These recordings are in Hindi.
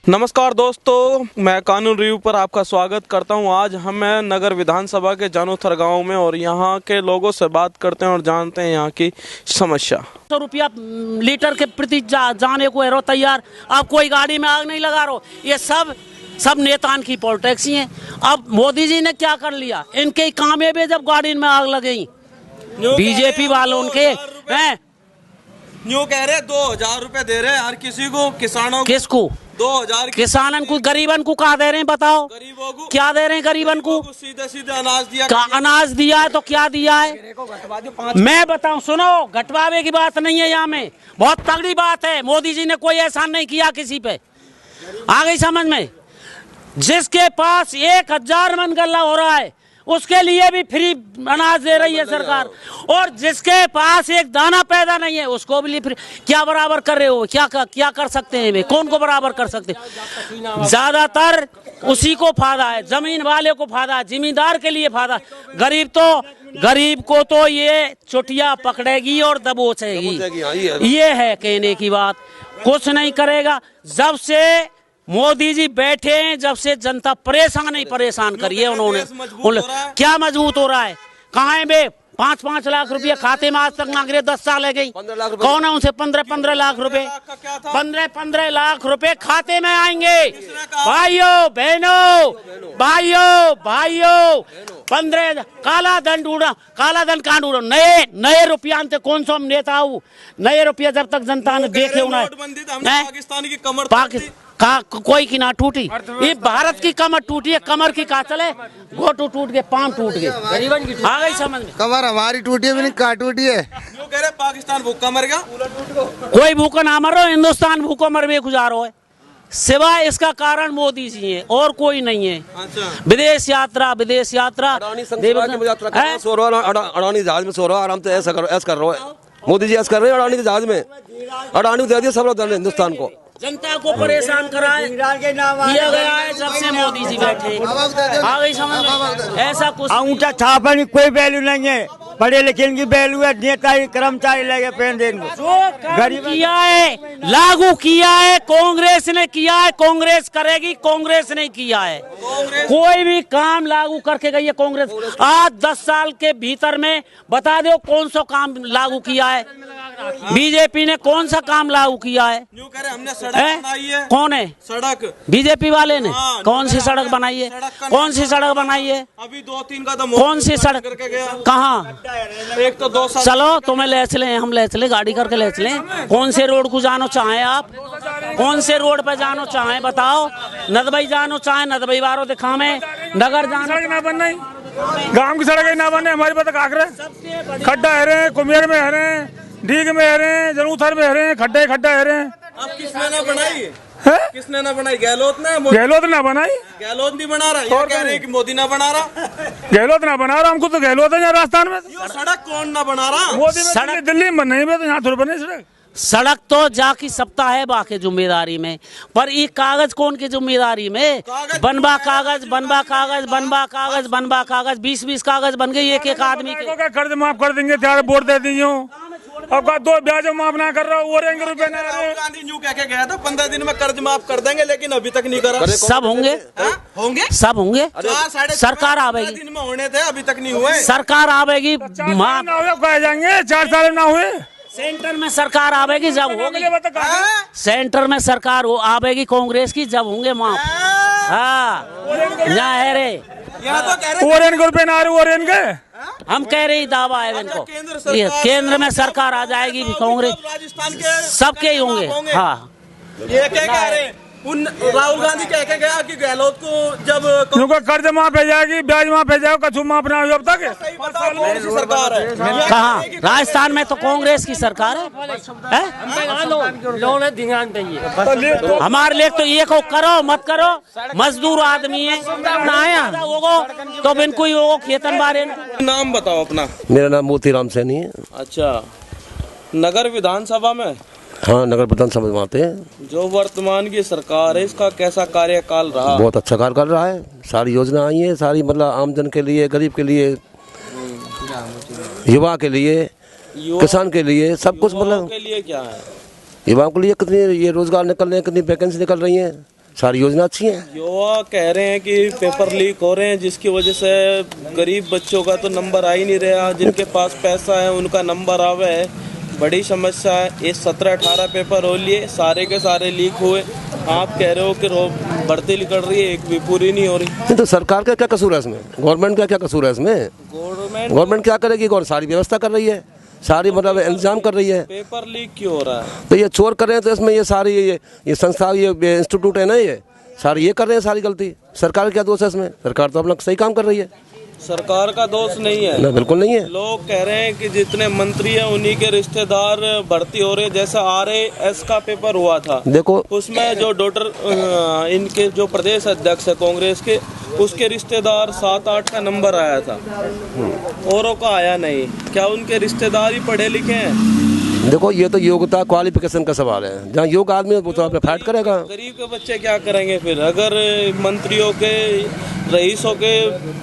नमस्कार दोस्तों, मैं कानून रिव्यू पर आपका स्वागत करता हूं। आज हम नगर विधानसभा के जानोथर गांव में और यहां के लोगों से बात करते हैं और जानते हैं यहां की समस्या। 100 रुपया लीटर के प्रति जाने को है तैयार। अब कोई गाड़ी में आग नहीं लगा रहा। ये सब नेतान की पॉलिटिक्स ही है। अब मोदी जी ने क्या कर लिया, इनके काम में जब गाड़ी में आग लगेगी बीजेपी वालों उनके हैं। न्यू कह रहे 2000 रुपए दे रहे हर किसी को, किसानों किसको 2000, किसानन को, गरीबन को कहा दे रहे हैं बताओ? गरीबों को क्या दे रहे हैं? गरीबन को सीधे अनाज दिया। अनाज दिया है तो क्या दिया है मैं बताऊं। सुनो, घटवावे की बात नहीं है, यहाँ में बहुत तगड़ी बात है। मोदी जी ने कोई एहसान नहीं किया किसी पे। आ गई समझ में? जिसके पास 1000 मन गल्ला हो रहा है उसके लिए भी फ्री अनाज दे रही है सरकार, और जिसके पास एक दाना पैदा नहीं है उसको भी फ्री। क्या बराबर कर रहे हो? क्या कर सकते हैं? कौन को बराबर कर सकते हैं? ज्यादातर उसी को फायदा है, जमीन वाले को फायदा है, जिम्मेदार के लिए फायदा। गरीब को तो ये चुटिया पकड़ेगी और दबोचेगी। ये है कहने की बात। कुछ नहीं करेगा। जब से मोदी जी बैठे हैं, जब से जनता परेशान करिए उन्होंने। क्या मजबूत हो रहा है? कहाँ है बे? 5-5 लाख रुपया खाते में आज तक मांग रहे। 10 साल है गई। कौन है उनसे 15-15 लाख रुपए? 15-15 लाख रुपए खाते में आएंगे। भाइयों भाइयों 15 काला धन ढूंढा। काला धन कहाँ ढूंढो? नए रुपया कौन सा हम नेता हूँ? नए रुपया जब तक जनता ने देखे होना है। पाकिस्तान की कमर कोई की ना टूटी, ये भारत की कमर टूटी है। कमर की कहा चले, घोटू टूट गए, पांव टूट गए। आ गई समझ में? कमर हमारी टूटी है भी नहीं, कहा टूटी है। जो कह रहे पाकिस्तान भूखा मर गया, कोई भूखा ना मरो, हिंदुस्तान भूखा मर में गुजारो है। सिवाय इसका कारण मोदी जी है और कोई नहीं है। अच्छा। विदेश यात्रा अडानी जहाज में सो रहा, आराम से ऐसा कर रहा है मोदी जी। ऐसा कर रहे हैं अडानी के जहाज में। अडानी को दे दिया सब लोग हिंदुस्तान को। जनता को परेशान कराए किया गया है जब से मोदी जी बैठे। आ गई समझ में? ऐसा कुछ ऊँचा छापा नहीं, कोई वैल्यू नहीं है। पढ़े लिखे की वैल्यू है, नेता कर्मचारी लगे पेन देंगे। गरीब किया है, लागू किया है, कांग्रेस ने किया है, कांग्रेस करेगी। कांग्रेस नहीं किया है कोई भी काम लागू करके गई है कांग्रेस। आज 10 साल के भीतर में बता दो कौन सा काम लागू किया है बीजेपी ने? कौन सा काम लागू किया है? हमने सड़क बनाई है। कौन है? सड़क बीजेपी वाले ने। कौन सी सड़क बनाई है? कौन सी सड़क बनाई है? अभी 2-3 कदम कौन सी सड़क? कहाँ? एक तो 2 साल। चलो तुम्हें ले चले, हम ले चले, गाड़ी करके ले चले। कौन से रोड को जानो चाहे आप? कौन से रोड पे जानो चाहे बताओ? नदबई जानो चाहे नदबई वारो दिखा में, नगर जानो ना बनना, गांव की सड़क ना बने। हमारे पास आखिर खड्डा है रहे, कुमेर में है रहे, ढीग में है रहे, जनूथर में है रहे, खड्डा है रहे। अब किसने ना बनाई? किसने ना बनाई? गहलोत ने ना बनाई। गहलोत नहीं बना रहा, ये कह रहे हैं कि मोदी ना बना रहा। गहलोत ना बना रहा, हमको तो गहलोत है यहाँ राजस्थान में। सड़क कौन ना बना रहा? मोदी में दिल्ली में नहीं, तो यहाँ थोड़ी बने सड़क। सड़क तो जाकी सप्ताह है बाकी जिम्मेदारी में, पर ये कागज कौन की जिम्मेदारी में? बनबा कागज 20-20 कागज बन गई एक आदमी के। कर्ज माफ कर देंगे, वोट दे दीजिए। अब 2 ब्याज माफ ना कर रहा, वो रहेंगे रुपए ना। राहुल गांधी न्यू कह के गया था 15 दिन में कर्ज माफ कर देंगे, लेकिन अभी तक नहीं करा। सब होंगे, सब होंगे। सरकार आवेगी, दिन में होने थे, अभी तक नहीं हुए। सरकार आवेगी, माफ कहे जाएंगे। 4 साल ना हुए। सेंटर में सरकार आवेगी जब होगी। सेंटर में सरकार आवेगी कांग्रेस की जब होंगे माफ। हाँ यहाँ है रे, ओरेन के रुपए ना आ रहे, ओरेन के हम कह रहे दावा है इनको। केंद्र में सरकार आ जाएगी कांग्रेस, सबके ही होंगे। हाँ ये क्या कह रहे हैं? राहुल गांधी कह के गया कि गहलोत को जब कर्ज माफ हो जाएगी, ब्याज माफ हो जाएगा, कछु माफ ना हो अब तक। सरकार है कहाँ? राजस्थान में तो कांग्रेस की सरकार है। हमारे लिए तो ये को करो मत करो, मजदूर आदमी है ना आया होगो तो इनको ही होगो खेतन बारे। नाम बताओ अपना। मेरा नाम मोतीराम सैनी है। अच्छा, नगर विधानसभा में? हाँ, नगर विधानसभा में आते हैं। जो वर्तमान की सरकार है इसका कैसा कार्यकाल रहा? बहुत अच्छा कार्य कर रहा है। सारी योजना आई है, सारी मतलब आमजन के लिए, गरीब के लिए, युवा के लिए, किसान के लिए, सब कुछ। मतलब के लिए क्या है? युवाओं के लिए कितनी ये रोजगार निकल रहे हैं, कितनी वैकेंसी निकल रही हैं, सारी योजना अच्छी है। युवा कह रहे हैं कि पेपर लीक हो रहे हैं, जिसकी वजह से गरीब बच्चों का तो नंबर आ ही नहीं रहा, जिनके पास पैसा है उनका नंबर आवे है। बड़ी समस्या है। ये 17-18 पेपर हो लिए, सारे के सारे लीक हुए। आप कह रहे हो कि भर्ती निकल रही है, एक भी पूरी नहीं हो रही। नहीं तो सरकार का क्या कसूर है इसमें, गवर्नमेंट का क्या कसूर है इसमें? गवर्नमेंट क्या करेगी? और सारी व्यवस्था कर रही है, सारी मतलब इंतजाम कर रही है। पेपर लीक क्यों हो रहा है? तो ये चोर कर रहे हैं, तो इसमें ये सारी ये संस्था, ये इंस्टीट्यूट है ना, ये सारी ये कर रहे हैं सारी गलती। सरकार क्या दोष है इसमें? सरकार तो अपना सही काम कर रही है। सरकार का दोष नहीं है ना, बिल्कुल नहीं है। लोग कह रहे हैं कि जितने मंत्री हैं उन्हीं के रिश्तेदार भर्ती हो रहे हैं। जैसा RAS का पेपर हुआ था, देखो उसमें जो डॉक्टर इनके जो प्रदेश अध्यक्ष है कांग्रेस के, उसके रिश्तेदार 7-8 का नंबर आया था, औरों का आया नहीं। क्या उनके रिश्तेदार ही पढ़े लिखे हैं? देखो, ये तो योग्यता क्वालिफिकेशन का सवाल है। जहाँ योग्य आदमी है वो तो अपने फाइट करेगा। गरीब के बच्चे क्या करेंगे फिर, अगर मंत्रियों के, रईसों के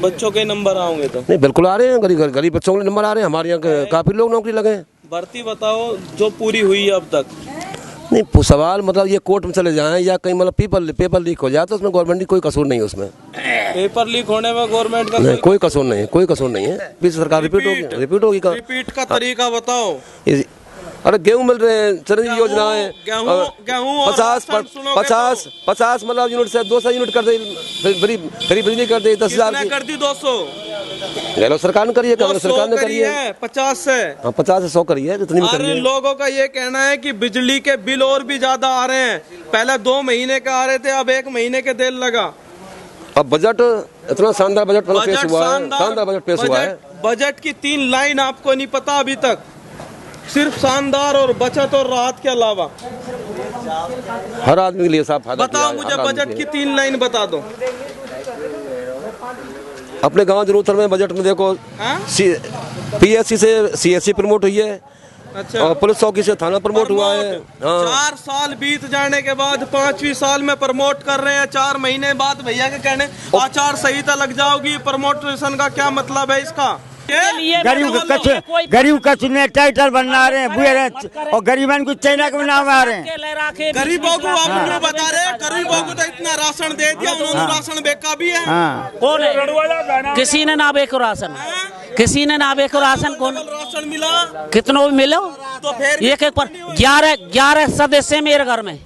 बच्चों के नंबर आएंगे तो? नहीं, बिल्कुल आ रहे हैं, गरीब बच्चों के नंबर आ रहे हैं। हमारे यहाँ काफी लोग नौकरी लगे हैं। भर्ती बताओ जो पूरी हुई है अब तक। नहीं, सवाल मतलब ये कोर्ट में चले जाएं या कहीं मतलब पेपर लीक हो जाए तो उसमें गवर्नमेंट की कोई कसूर नहीं है। उसमें पेपर लीक होने में गवर्नमेंट का नहीं, कोई कसूर नहीं है, कोई कसूर नहीं है। बीच सरकार रिपीट होगी। रिपीट का तरीका बताओ। अरे गेहूं मिल रहे हैं, चिरंजीवी योजना है। गेहूं 50 मतलब यूनिट से 200 यूनिट कर दी, फ्री बिजली कर दी, 10,000 की कर दी। 200 गैलो सरकार ने करी है, कांग्रेस सरकार ने करी है। 50 से 50 से 100 करी है, जितनी भी करी है। लोगों का ये कहना है कि बिजली के बिल और भी ज्यादा आ रहे हैं। पहले 2 महीने का आ रहे थे, अब 1 महीने के देर लगा। अब बजट इतना शानदार बजट पेश हुआ है, शानदार बजट पेश हुआ है। बजट की 3 लाइन आपको नहीं पता अभी तक, सिर्फ शानदार और बचत और राहत के अलावा। हर आदमी के लिए साफ फायदा। बताओ मुझे बजट की 3 लाइन बता दो। अपने गांव जरूर में बजट में देखो, PSC से CSC प्रमोट हुई है। अच्छा। और पुलिस चौकी से थाना प्रमोट हुआ है। 4 साल बीत जाने के बाद 5वीं साल में प्रमोट कर रहे हैं। 4 महीने बाद भैया के कहने आचार संहिता लग जाओगी। प्रमोशन का क्या मतलब है इसका? गरीब का चुने टाइटल बना रहे हैं और गरीबन को चाइना के नाम आ रहे हैं। गरीबों को आप क्यों बता रहे हैं? गरीबों को तो इतना राशन दे दिया, उन्होंने राशन बेचा भी है। कौन है? किसी ने ना बेचो राशन, किसी ने ना बेचो राशन। कौन राशन मिला? कितनों भी मिलो तो फिर एक पर 11 सदस्य मेरे घर में,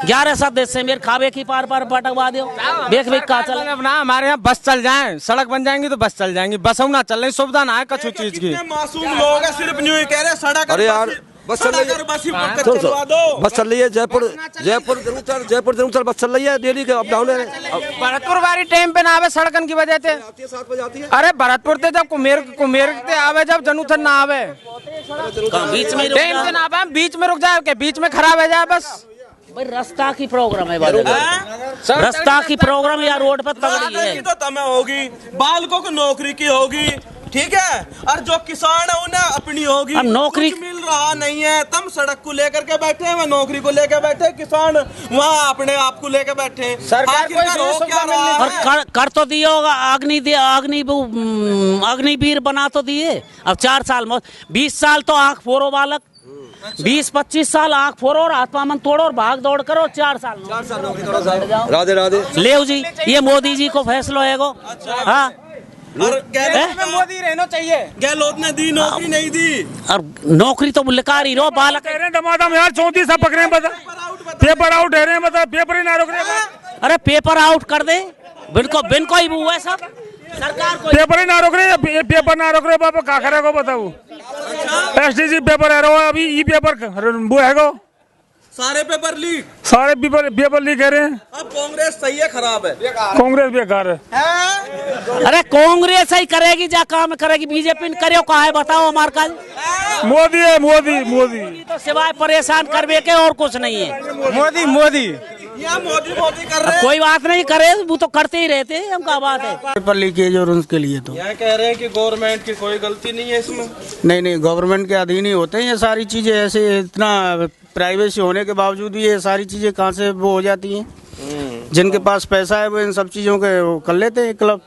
11 सदस्य मेरे खावे की पार पटकवा दो। बेच का चल हमारे यहाँ बस चल जाए, सड़क बन जाएंगी तो बस चल जाएंगी। बस ना चल रही, सुविधा ना है कछु चीज की। मासूम लोग हैं, सिर्फ न्यू ही कह रहे सड़क। अरे यार बस चल रही है, बस चल रही है। जयपुर जरूर बस चल रही है, डेली के अप डाउन है। भरतपुर वाली टाइम पे ना आवे सड़कन की वजह से। 7 बजे आती है। अरे भरतपुर से जब कुमेर से आवे, जब जनूथर ना आवे, बीच में टाइम से ना आवे, बीच में रुक जाए के बीच में खराब है जाए बस। भाई रास्ता की प्रॉब्लम है, रास्ता की प्रॉब्लम या रोड पर तगड़ी है तो तमें होगी, बालकों को नौकरी की होगी, ठीक है, और जो किसान है उन्हें अपनी होगी। अब नौकरी मिल रहा नहीं है, तुम सड़क को लेकर के बैठे हैं, वह नौकरी को लेकर बैठे, किसान वहाँ अपने आप को लेकर बैठे। सरकार कोई क्या रहा है? और कर तो दिए होगा, अग्निवीर बना तो दिए। अब 4 साल 20 साल तो आंख फोड़ो बालक, 20-25 साल आंख फोड़ो और आत्मा मन तोड़ो और भाग दौड़ करो। 4 साल नौकरी करो साहब। राधे राधे। ले जी, ये मोदी जी को फैसला है। हाँ, और मोदी रहना चाहिए। गहलोत ने दी नौकरी, नहीं दी। और नौकरी तो लिकार ही रहो बालक। दमादम यार 34 सब पकड़े, पेपर आउट है, बता पेपर ही ना रोक रहे। अरे पेपर आउट कर दे, बिनको ही वो है सब। सरकार को पेपर ही ना रोक रहे, पेपर ना रोक रहे। बाबा क्या करेगा बताओ? SDG पेपर है रो, अभी ई पेपर वो है गो, सारे पेपर लीक, सारे पेपर लीक कह रहे हैं। अब कांग्रेस सही है खराब है? कांग्रेस बेकार है। अरे कांग्रेस ही करेगी, जा काम करेगी। बीजेपी ने करे कहा है बताओ? हमारे का मोदी है, मोदी तो सिवाय परेशान करवे के और कुछ नहीं है। मोदी या मोदी कर रहे हैं। कोई बात नहीं करे, वो तो करते ही रहते हैं। हम क्या बात है? पेपर लीकेज और उसके लिए तो यहाँ कह रहे हैं कि गवर्नमेंट की कोई गलती नहीं है इसमें। नहीं, गवर्नमेंट के अधीन ही होते हैं ये सारी चीजें। ऐसे इतना प्राइवेसी होने के बावजूद भी ये सारी चीजें कहाँ से वो हो जाती हैं। जिनके पास पैसा है वो इन सब चीजों के वो कर लेते हैं क्लब।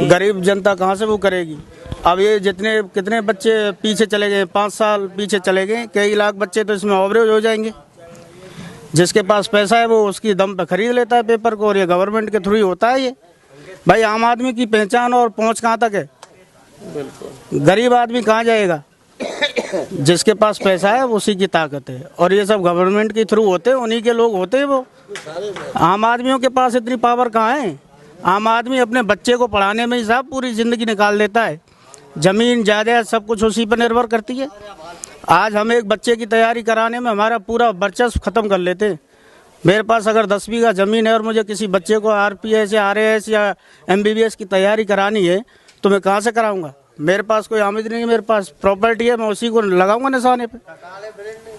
गरीब जनता कहाँ से वो करेगी? अब ये कितने बच्चे पीछे चले गए, 5 साल पीछे चले गए, कई लाख बच्चे तो इसमें ओवरेज हो जाएंगे। जिसके पास पैसा है वो उसकी दम पे खरीद लेता है पेपर को, और ये गवर्नमेंट के थ्रू ही होता है ये। भाई आम आदमी की पहचान और पहुंच कहाँ तक है? गरीब आदमी कहाँ जाएगा? जिसके पास पैसा है उसी की ताकत है, और ये सब गवर्नमेंट के थ्रू होते हैं, उन्हीं के लोग होते हैं वो। आम आदमियों के पास इतनी पावर कहाँ है? आम आदमी अपने बच्चे को पढ़ाने में ही साहब पूरी जिंदगी निकाल देता है। जमीन जायदाद सब कुछ उसी पर निर्भर करती है। आज हम एक बच्चे की तैयारी कराने में हमारा पूरा वर्चस्व खत्म कर लेते हैं। मेरे पास अगर 10 बीघा जमीन है और मुझे किसी बच्चे को RPS या RAS या MBBS की तैयारी करानी है तो मैं कहाँ से कराऊंगा? मेरे पास कोई आमदनी नहीं है, मेरे पास प्रॉपर्टी है, मैं उसी को लगाऊंगा निशाने पे।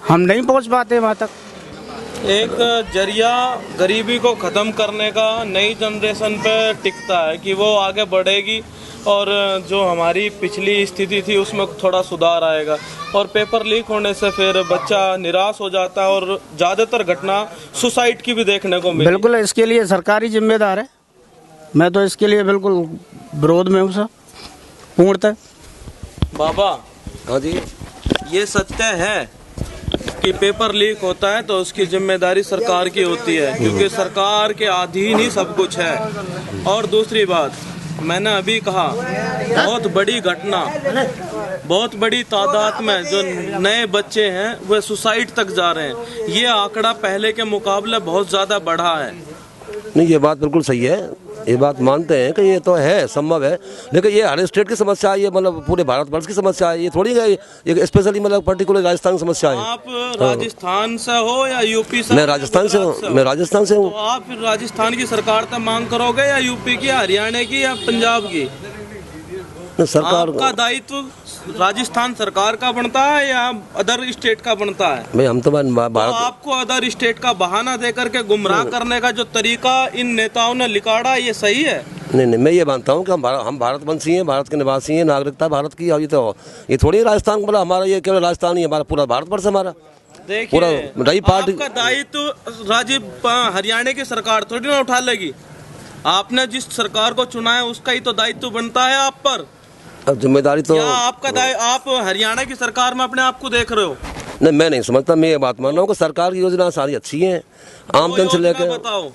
हम नहीं पहुंच पाते वहाँ तक। एक जरिया गरीबी को ख़त्म करने का नई जनरेशन पे टिकता है कि वो आगे बढ़ेगी और जो हमारी पिछली स्थिति थी उसमें थोड़ा सुधार आएगा, और पेपर लीक होने से फिर बच्चा निराश हो जाता है और ज़्यादातर घटना सुसाइड की भी देखने को मिली। बिल्कुल इसके लिए सरकारी जिम्मेदार है। मैं तो इसके लिए बिल्कुल विरोध में हूँ सर, पूर्णतः। बाबा, हाँ जी, ये सत्य है कि पेपर लीक होता है तो उसकी जिम्मेदारी सरकार की होती है, क्योंकि सरकार के अधीन ही सब कुछ है। और दूसरी बात, मैंने अभी कहा बहुत बड़ी घटना, बहुत बड़ी तादाद में जो नए बच्चे हैं वह सुसाइड तक जा रहे हैं। ये आंकड़ा पहले के मुकाबले बहुत ज़्यादा बढ़ा है। नहीं ये बात बिल्कुल सही है, ये बात मानते हैं कि ये तो है, संभव है, लेकिन ये हर स्टेट की समस्या है, ये मतलब पूरे भारतवर्ष की समस्या है। ये थोड़ी है ये स्पेशली मतलब पर्टिकुलर राजस्थान की समस्या है। आप राजस्थान से हो या यूपी से? मैं राजस्थान से हूँ, मैं राजस्थान से हूँ। तो आप राजस्थान की सरकार तक मांग करोगे या यूपी की, हरियाणा की या पंजाब की? सरकार आपका दायित्व राजस्थान सरकार का बनता है या अदर स्टेट का बनता है? भाई हम तो भारत, आपको अदर स्टेट का बहाना देकर के गुमराह करने का जो तरीका इन नेताओं ने निकाला, ये सही है? नहीं, मैं ये मानता हूँ कि हम भारतवंशी हैं, भारत के निवासी हैं, नागरिकता भारत की। अभी तो ये थोड़ी राजस्थान मतलब हमारा ये केवल राजस्थान ही, हमारा पूरा भारतवर्ष हमारा। देखिए, रही पार्टी आपका दायित्व हरियाणा की सरकार थोड़ी ना उठा लेगी। आपने जिस सरकार को चुना है उसका ही तो दायित्व बनता है आप पर। अब जिम्मेदारी तो आप हरियाणा की सरकार में अपने आप को देख रहे हो? नहीं, मैं नहीं समझता। मैं ये बात मान रहा हूँ कि सरकार की योजना सारी अच्छी है, आमदन से लेकर। बताओ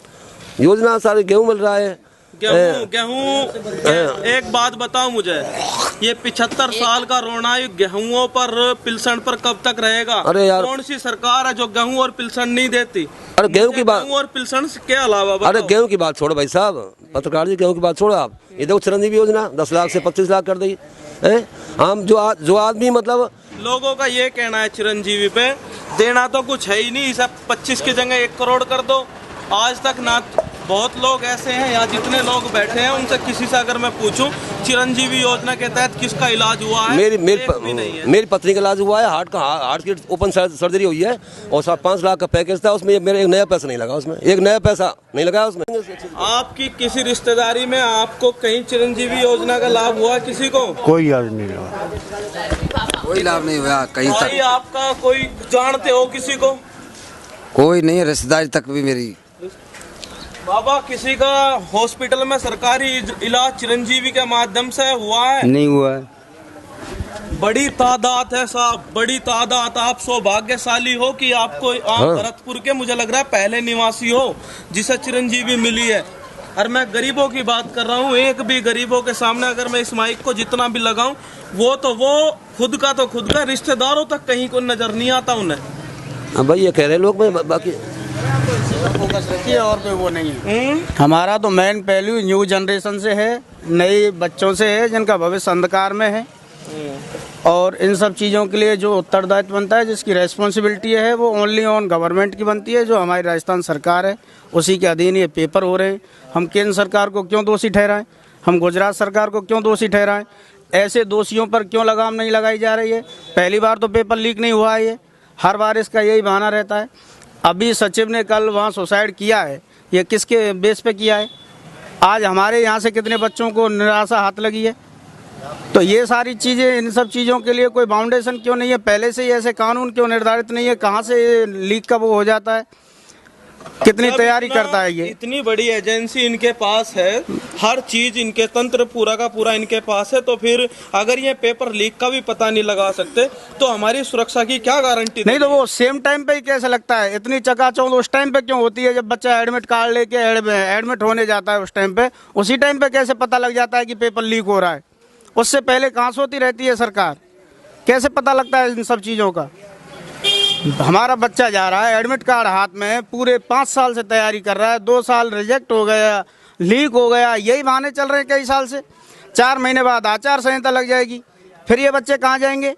योजना सारी, गेहूँ मिल रहा है, गेहूं। एक बात बताओ मुझे, ये 75 साल का रोना गेहूं पर, पिलसन पर कब तक रहेगा? अरे यार, कौन सी सरकार है जो गेहूं और पिलसन नहीं देती? अरे गेहूं की बात, गेहूं और पिलसन के अलावा बताओ। अरे गेहूं की बात छोड़ो भाई साहब, पत्रकार जी, गेहूं की बात छोड़ो आप। ये देखो चिरंजीवी योजना 10 लाख से 25 लाख कर दी है। हम जो आदमी मतलब लोगों का ये कहना है चिरंजीवी पे देना तो कुछ है ही नहीं, इसे 25 की जगह 1 करोड़ कर दो। आज तक ना, बहुत लोग ऐसे हैं यहाँ जितने लोग बैठे हैं उनसे किसी से अगर मैं पूछूं चिरंजीवी योजना के तहत किसका इलाज हुआ है? मेरी पत्नी का इलाज हुआ है, हार्ट की ओपन सर्जरी हुई है, और 5 लाख का पैकेज था, उसमें मेरा एक नया पैसा नहीं लगा, उसमें एक नया पैसा नहीं लगा उसमें। आपकी किसी रिश्तेदारी में आपको कहीं चिरंजीवी योजना का लाभ हुआ किसी को? कोई लाभ नहीं हुआ, कोई लाभ नहीं हुआ कहीं तक। आपका कोई जानते हो किसी को? कोई नहीं, रिश्तेदारी तक भी मेरी। बाबा, किसी का हॉस्पिटल में सरकारी इलाज चिरंजीवी के माध्यम से हुआ है? नहीं हुआ है। बड़ी तादाद है साहब, बड़ी तादाद। आप सौभाग्यशाली हो कि आपको आप भरतपुर के, मुझे लग रहा है, पहले निवासी हो जिसे चिरंजीवी मिली है। और मैं गरीबों की बात कर रहा हूँ, एक भी गरीबों के सामने अगर मैं इस माइक को जितना भी लगाऊं, वो खुद का, रिश्तेदारों तक कहीं को नजर नहीं आता उन्हें। हाँ भाई, ये कह रहे लोग, मैं बाकी फोकस रखिए और पे वो नहीं है। हमारा तो मेन पहलू न्यू जनरेशन से है, नए बच्चों से है जिनका भविष्य अंधकार में है, और इन सब चीज़ों के लिए जो उत्तरदायित्व बनता है, जिसकी रेस्पॉन्सिबिलिटी है, वो ओनली ऑन गवर्नमेंट की बनती है, जो हमारी राजस्थान सरकार है, उसी के अधीन ये पेपर हो रहे हैं। हम केंद्र सरकार को क्यों दोषी ठहराएं? हम गुजरात सरकार को क्यों दोषी ठहराएं? ऐसे दोषियों पर क्यों लगाम नहीं लगाई जा रही है? पहली बार तो पेपर लीक नहीं हुआ है, ये हर बार इसका यही बहाना रहता है। अभी सचिव ने कल वहाँ सुसाइड किया है, ये किसके बेस पे किया है? आज हमारे यहाँ से कितने बच्चों को निराशा हाथ लगी है? तो ये सारी चीज़ें, इन सब चीज़ों के लिए कोई बाउंडेशन क्यों नहीं है? पहले से ही ऐसे कानून क्यों निर्धारित नहीं है? कहाँ से लीक का वो हो जाता है? कितनी जब तैयारी इतना- करता है ये। इतनी बड़ी एजेंसी इनके पास है, हर चीज इनके तंत्र पूरा का पूरा इनके पास है, तो फिर अगर ये पेपर लीक का भी पता नहीं लगा सकते तो हमारी सुरक्षा की क्या गारंटी? नहीं तो वो सेम टाइम पे ही कैसे लगता है? इतनी चकाचौंध उस टाइम पे क्यों होती है जब बच्चा एडमिट कार्ड लेके एडमिट होने जाता है? उस टाइम पे, उसी टाइम पे कैसे पता लग जाता है कि पेपर लीक हो रहा है? उससे पहले कहाँ सोती रहती है सरकार? कैसे पता लगता है इन सब चीज़ों का? हमारा बच्चा जा रहा है एडमिट कार्ड हाथ में, पूरे 5 साल से तैयारी कर रहा है, 2 साल रिजेक्ट हो गया, लीक हो गया, यही बहाने चल रहे हैं कई साल से। 4 महीने बाद आचार संहिता लग जाएगी, फिर ये बच्चे कहाँ जाएंगे?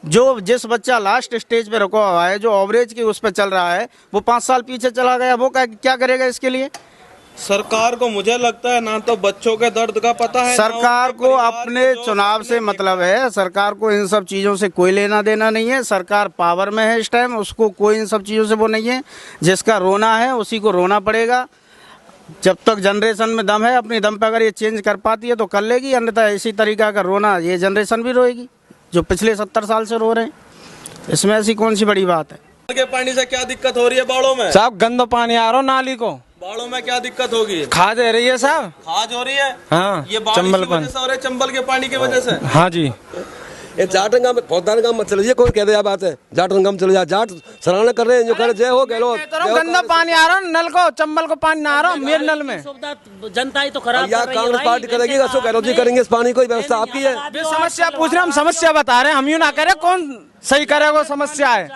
जो जिस बच्चा लास्ट स्टेज पे रुका हुआ है, जो एवरेज की उस पर चल रहा है, वो 5 साल पीछे चला गया, वो क्या करेगा इसके लिए? सरकार को मुझे लगता है ना तो बच्चों के दर्द का पता है, सरकार को अपने चुनाव से मतलब है। सरकार को इन सब चीज़ों से कोई लेना देना नहीं है। सरकार पावर में है इस टाइम, उसको कोई इन सब चीज़ों से वो नहीं है। जिसका रोना है उसी को रोना पड़ेगा। जब तक जनरेशन में दम है, अपनी दम पर अगर ये चेंज कर पाती है तो कर लेगी, अन्यथा इसी तरीका का रोना ये जनरेशन भी रोएगी जो पिछले 70 साल से रो रहे हैं। इसमें ऐसी कौन सी बड़ी बात है? के पानी से क्या दिक्कत हो रही है बाड़ों में? साहब गंदा पानी आ रहा हो नाली को, बाड़ों में क्या दिक्कत होगी? खाद दे रही है साहब, खाज हो रही है। हाँ, ये बारिश चंबल की वजह से हो रहा है, चंबल के पानी की वजह से। हाँ जी। ये जाटन गांव में फौजदार गांव मत चलिए, कोई कह दे बात है, जाटन गांव चले जा, जाट सराहना कर रहे हैं, जो कह रहे जय हो गहलोत, गंदा पानी आ रहा नल को, चंबल को पानी ना आ रहा मेरे नल में। सुविधा जनता ही तो खराब या कर रही है कांग्रेस भाई। पार्टी करेगी, अशोक गहलोत जी करेंगे, इस पानी की व्यवस्था आपकी है। समस्या पूछ रहे, हम समस्या बता रहे हैं, हम यूँ ना करें कौन सही करेगा? समस्या है,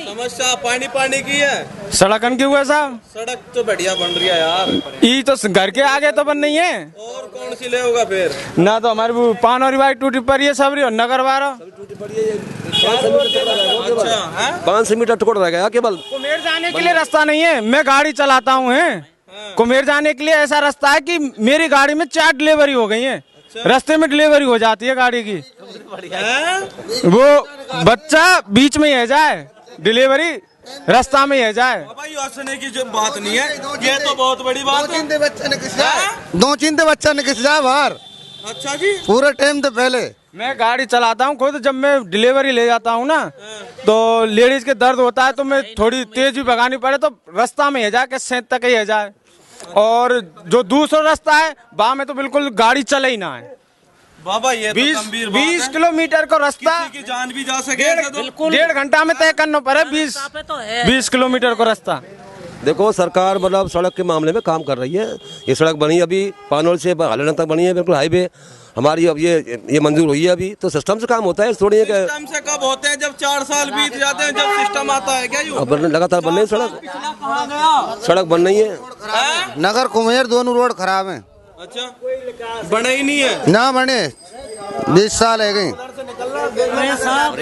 समस्या पानी की है। सड़कन की हुआ साहब, सड़क तो बढ़िया बन रही है यार, ये तो घर के आगे तो बन नहीं है। और कौन सी ले होगा फिर? ना तो हमारी वो पान और भाई टूटी पड़ी है सब, नगर वाला 500 मीटर टुकड़ा रह गया केवल। कुमेर जाने के लिए रास्ता नहीं है, मैं गाड़ी चलाता हूँ कुमेर जाने के लिए ऐसा रास्ता है कि मेरी गाड़ी में 4 डिलीवरी हो गई है, रास्ते में डिलीवरी हो जाती है गाड़ी की। वो बच्चा बीच में ही जाए, डिलीवरी रास्ता में ही जाए। भाई हंसने की जो बात नहीं है, ये तो बहुत बड़ी बात है। 2 चिंते बच्चा ने किस जाए बाहर। अच्छा जी, पूरे टाइम तो पहले मैं गाड़ी चलाता हूँ खुद, जब मैं डिलीवरी ले जाता हूँ ना तो लेडीज के दर्द होता है तो मैं थोड़ी तेज भी भगानी पड़े तो रास्ता में ही जाए कि 7 तक ही जाए, और जो दूसरा रास्ता है वहाँ में तो बिल्कुल गाड़ी चले ही ना है। बाबा ये 20 किलोमीटर का रास्ता, की जान भी जा सके, 1.5 घंटा में तय करना पड़े 20 किलोमीटर का रास्ता। देखो सरकार मतलब सड़क के मामले में काम कर रही है। ये सड़क बनी अभी पानोल से हालेना तक बनी है, बिल्कुल हाईवे हमारी, अब ये मंजूर हुई है अभी, तो सिस्टम से काम होता है, थोड़ी है कि सिस्टम से कब होते हैं? जब 4 साल बीत जाते हैं, जब सिस्टम आता है क्या? अब लगातार बन रही है सड़क, कहाँ गया? सड़क बन रही है। नगर कुमेर दोनों रोड खराब हैं। अच्छा, बने ही नहीं है ना बने, 20 साल है गई।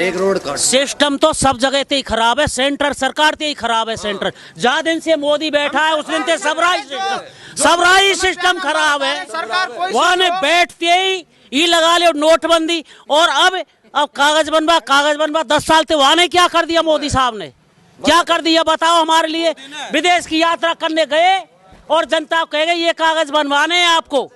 एक रोड का सिस्टम तो सब जगह ते ही खराब है, सेंटर सरकार ते ही खराब है। सेंटर जहाँ दिन से मोदी बैठा है उस दिन से सबराई सिस्टम खराब है। वहाँ ने बैठते ही लगा ले नोटबंदी, और अब कागज बनवा 10 साल से वहाँ ने क्या कर दिया? मोदी साहब ने क्या कर दिया बताओ हमारे लिए? विदेश की यात्रा करने गए और जनता कह गई ये कागज बनवाने हैं आपको,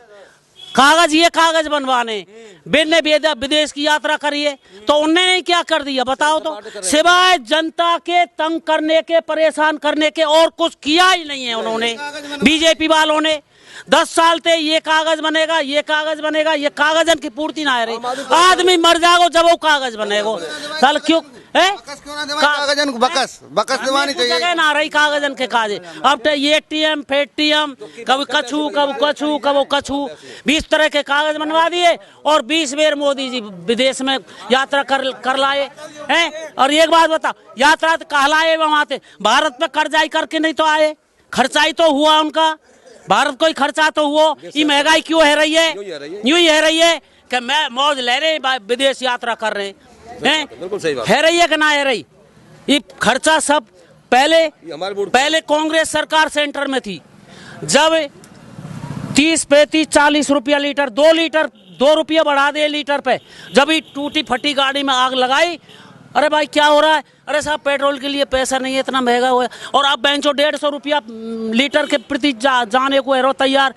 ये कागज बनवाने, बिन विदेश की यात्रा करिए, तो उन्होंने क्या कर दिया बताओ? तो सिवाय जनता के तंग करने के, परेशान करने के और कुछ किया ही नहीं है उन्होंने। बीजेपी वालों ने 10 साल से ये कागज बनेगा, ये कागजन की पूर्ति ना रही। आदमी मर जाएगा जब वो कागज बनेगा, कल क्यों है? बकस दिवानी चाहिए ना रही कागजन के काजे। अब तो ये टीएम फेटीएम, कभी कछू 20 तरह के कागज बनवा दिए, और 20 बेर मोदी जी विदेश में यात्रा कर लाए हैं। और एक बात बताओ, यात्रा तो कहलाए वहां से, भारत पे कर्जाई करके नहीं तो आए, खर्चाई तो हुआ उनका, भारत को ही खर्चा तो हुआ। ये महंगाई क्यों है रही है? यूं ही है रही है कि मैं मौज ले रहे विदेश यात्रा कर रहे हैं, बिल्कुल सही बात है रही है कि ना है रही? ये खर्चा सब पहले कांग्रेस सरकार सेंटर में थी, जब 30, 35, 40 रुपया लीटर, 2 रुपया बढ़ा दे लीटर पे, जब ये टूटी फटी गाड़ी में आग लगाई, अरे भाई क्या हो रहा है? अरे साहब पेट्रोल के लिए पैसा नहीं है, इतना महंगा हुआ है, और अब बेंचो 150 रुपया लीटर के प्रति जाने को है तैयार।